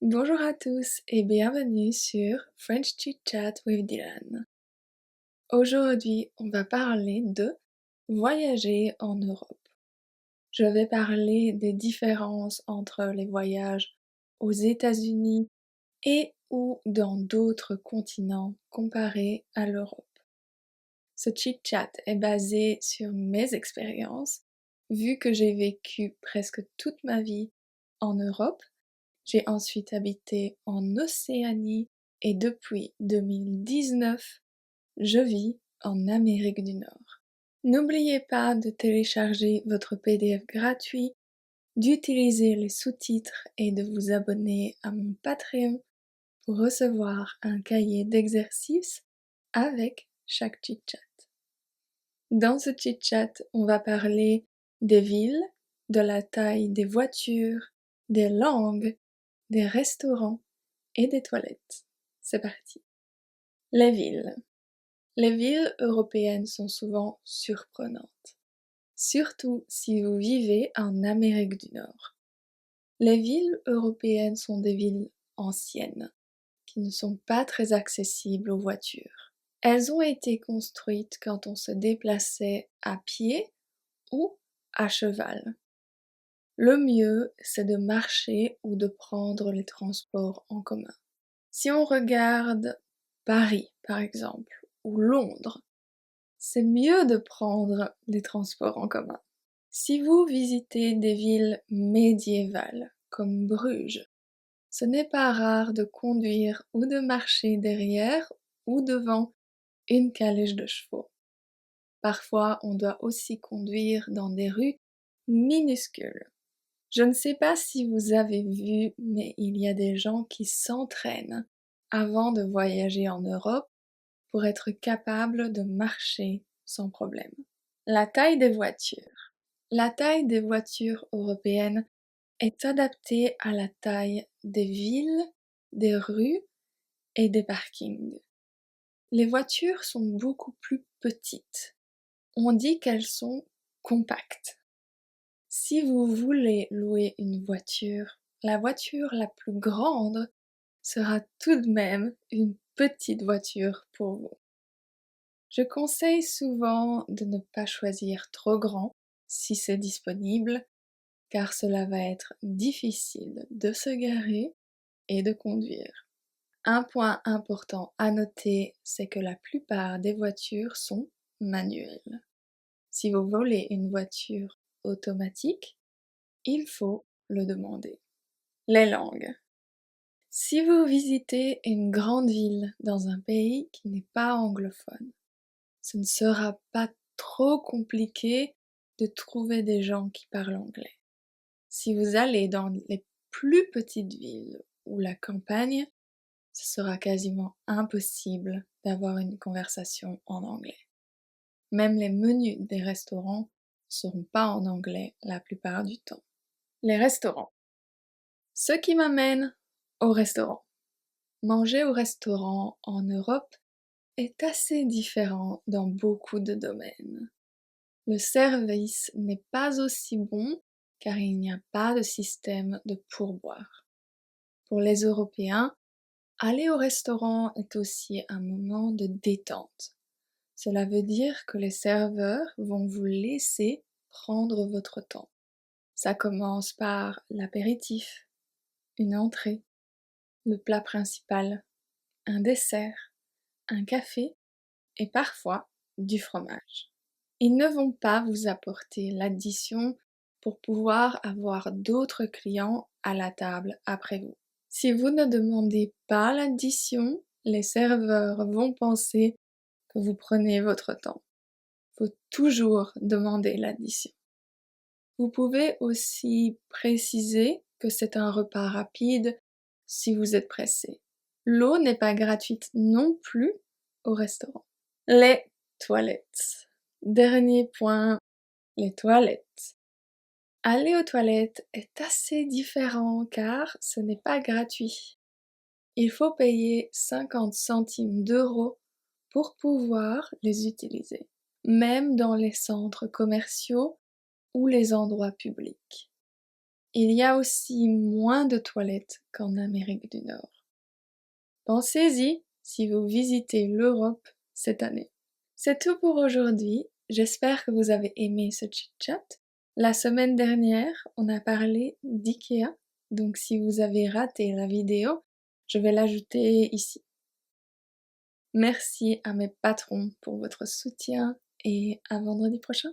Bonjour à tous et bienvenue sur French Chit Chat with Dylan. Aujourd'hui, on va parler de voyager en Europe. Je vais parler des différences entre les voyages aux États-Unis et ou dans d'autres continents comparés à l'Europe. Ce chit chat est basé sur mes expériences, vu que j'ai vécu presque toute ma vie en Europe. J'ai ensuite habité en Océanie et depuis 2019, je vis en Amérique du Nord. N'oubliez pas de télécharger votre PDF gratuit, d'utiliser les sous-titres et de vous abonner à mon Patreon pour recevoir un cahier d'exercices avec chaque chit-chat. Dans ce chit-chat, on va parler des villes, de la taille des voitures, des langues, des restaurants et des toilettes. C'est parti. Les villes. Les villes européennes sont souvent surprenantes, surtout si vous vivez en Amérique du Nord. Les villes européennes sont des villes anciennes, qui ne sont pas très accessibles aux voitures. Elles ont été construites quand on se déplaçait à pied ou à cheval. Le mieux, c'est de marcher ou de prendre les transports en commun. Si on regarde Paris, par exemple, ou Londres, c'est mieux de prendre les transports en commun. Si vous visitez des villes médiévales, comme Bruges, ce n'est pas rare de conduire ou de marcher derrière ou devant une calèche de chevaux. Parfois, on doit aussi conduire dans des rues minuscules. Je ne sais pas si vous avez vu, mais il y a des gens qui s'entraînent avant de voyager en Europe pour être capables de marcher sans problème. La taille des voitures. La taille des voitures européennes est adaptée à la taille des villes, des rues et des parkings. Les voitures sont beaucoup plus petites. On dit qu'elles sont compactes. Si vous voulez louer une voiture, la voiture la plus grande sera tout de même une petite voiture pour vous. Je conseille souvent de ne pas choisir trop grand si c'est disponible, car cela va être difficile de se garer et de conduire. Un point important à noter, c'est que la plupart des voitures sont manuelles. Si vous volez une voiture automatique, il faut le demander. Les langues. Si vous visitez une grande ville dans un pays qui n'est pas anglophone, ce ne sera pas trop compliqué de trouver des gens qui parlent anglais. Si vous allez dans les plus petites villes ou la campagne, ce sera quasiment impossible d'avoir une conversation en anglais. Même les menus des restaurants ne seront pas en anglais la plupart du temps. Les restaurants. Ce qui m'amène au restaurant. Manger au restaurant en Europe est assez différent dans beaucoup de domaines. Le service n'est pas aussi bon car il n'y a pas de système de pourboire. Pour les Européens, aller au restaurant est aussi un moment de détente. Cela veut dire que les serveurs vont vous laisser prendre votre temps. Ça commence par l'apéritif, une entrée, le plat principal, un dessert, un café et parfois du fromage. Ils ne vont pas vous apporter l'addition pour pouvoir avoir d'autres clients à la table après vous. Si vous ne demandez pas l'addition, les serveurs vont penser que vous prenez votre temps. Il faut toujours demander l'addition. Vous pouvez aussi préciser que c'est un repas rapide si vous êtes pressé. L'eau n'est pas gratuite non plus au restaurant. Les toilettes. Dernier point, les toilettes. Aller aux toilettes est assez différent car ce n'est pas gratuit. Il faut payer 50 centimes d'euros pour pouvoir les utiliser, même dans les centres commerciaux ou les endroits publics. Il y a aussi moins de toilettes qu'en Amérique du Nord. Pensez-y si vous visitez l'Europe cette année. C'est tout pour aujourd'hui. J'espère que vous avez aimé ce chit-chat. La semaine dernière, on a parlé d'IKEA, donc si vous avez raté la vidéo, je vais l'ajouter ici. Merci à mes patrons pour votre soutien et à vendredi prochain.